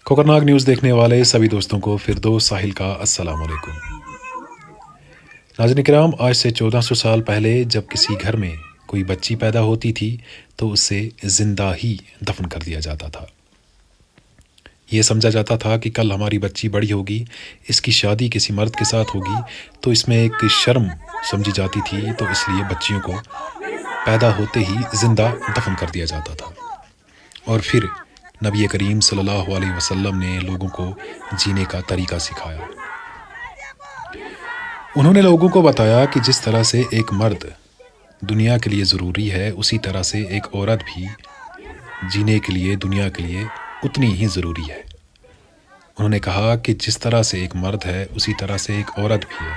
खतरनाक न्यूज़ देखने वाले सभी दोस्तों को फिरदौस साहिल का अस्सलाम वालेकुम। नाज़रीन किराम, आज से 1400 साल पहले जब किसी घर में कोई बच्ची पैदा होती थी तो उसे ज़िंदा ही दफन कर दिया जाता था। ये समझा जाता था कि कल हमारी बच्ची बड़ी होगी, इसकी शादी किसी मर्द के साथ होगी, तो इसमें एक शर्म समझी जाती थी, तो इसलिए बच्चियों को पैदा होते ही ज़िंदा दफन कर दिया जाता था। और फिर नबी करीम सल्लल्लाहु अलैहि वसल्लम ने लोगों को जीने का तरीका सिखाया। उन्होंने लोगों को बताया कि जिस तरह से एक मर्द दुनिया के लिए ज़रूरी है, उसी तरह से एक औरत भी जीने के लिए, दुनिया के लिए उतनी ही ज़रूरी है। उन्होंने कहा कि जिस तरह से एक मर्द है, उसी तरह से एक औरत भी है।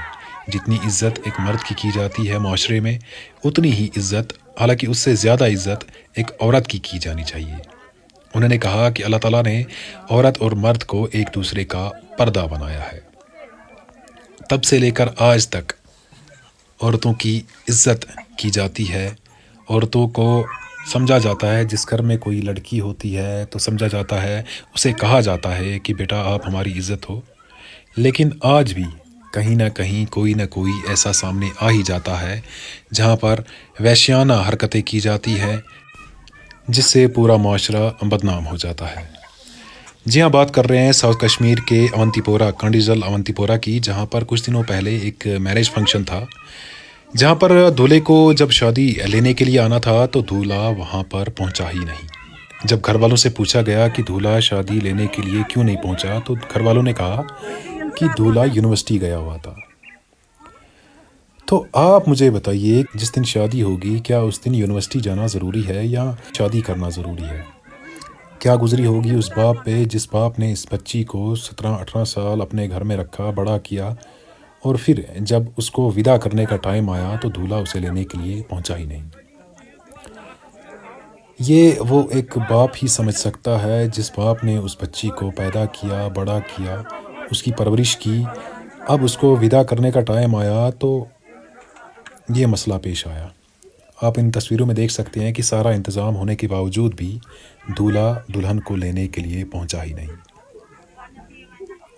जितनी इज़्ज़त एक मर्द की जाती है माशरे में, उतनी ही इज़्ज़त, हालांकि उससे ज़्यादा इज़्ज़त एक औरत की जानी चाहिए। उन्होंने कहा कि अल्लाह ताला ने औरत और मर्द को एक दूसरे का पर्दा बनाया है। तब से लेकर आज तक औरतों की इज़्ज़त की जाती है। औरतों को समझा जाता है, जिस घर में कोई लड़की होती है तो समझा जाता है, उसे कहा जाता है कि बेटा आप हमारी इज़्ज़त हो। लेकिन आज भी कहीं ना कहीं कोई ना कोई ऐसा सामने आ ही जाता है जहाँ पर वैश्याना हरकतें की जाती है, जिससे पूरा माशरा बदनाम हो जाता है। जी हाँ, बात कर रहे हैं साउथ कश्मीर के अवंतीपोरा, कंडीजल अवंतीपोरा की, जहाँ पर कुछ दिनों पहले एक मैरिज फंक्शन था, जहाँ पर दूल्हे को जब शादी लेने के लिए आना था तो दूल्हा वहाँ पर पहुँचा ही नहीं। जब घर वालों से पूछा गया कि दूल्हा शादी लेने के लिए क्यों नहीं पहुँचा, तो घर वालों ने कहा कि दूल्हा यूनिवर्सिटी गया हुआ था। तो आप मुझे बताइए, जिस दिन शादी होगी क्या उस दिन यूनिवर्सिटी जाना ज़रूरी है या शादी करना ज़रूरी है? क्या गुजरी होगी उस बाप पे जिस बाप ने इस बच्ची को 17-18 साल अपने घर में रखा, बड़ा किया, और फिर जब उसको विदा करने का टाइम आया तो दूल्हा उसे लेने के लिए पहुंचा ही नहीं। ये वो एक बाप ही समझ सकता है जिस बाप ने उस बच्ची को पैदा किया, बड़ा किया, उसकी परवरिश की। अब उसको विदा करने का टाइम आया तो ये मसला पेश आया। आप इन तस्वीरों में देख सकते हैं कि सारा इंतज़ाम होने के बावजूद भी दूल्हा दुल्हन को लेने के लिए पहुंचा ही नहीं।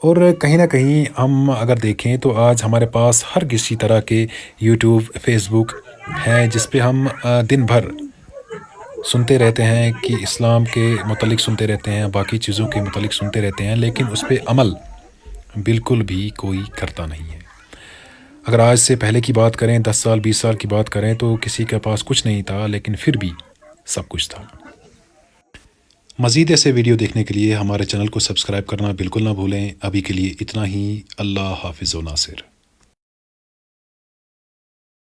और कहीं ना कहीं हम अगर देखें तो आज हमारे पास हर किसी तरह के यूट्यूब, फेसबुक हैं, जिस पे हम दिन भर सुनते रहते हैं कि इस्लाम के मुतलिक सुनते रहते हैं, बाकी चीज़ों के मुतलिक सुनते रहते हैं, लेकिन उस पर अमल बिल्कुल भी कोई करता नहीं है। अगर आज से पहले की बात करें, 10 साल 20 साल की बात करें, तो किसी के पास कुछ नहीं था, लेकिन फिर भी सब कुछ था। मज़ीद ऐसे वीडियो देखने के लिए हमारे चैनल को सब्सक्राइब करना बिल्कुल ना भूलें। अभी के लिए इतना ही। अल्लाह हाफिज़ व नासिर।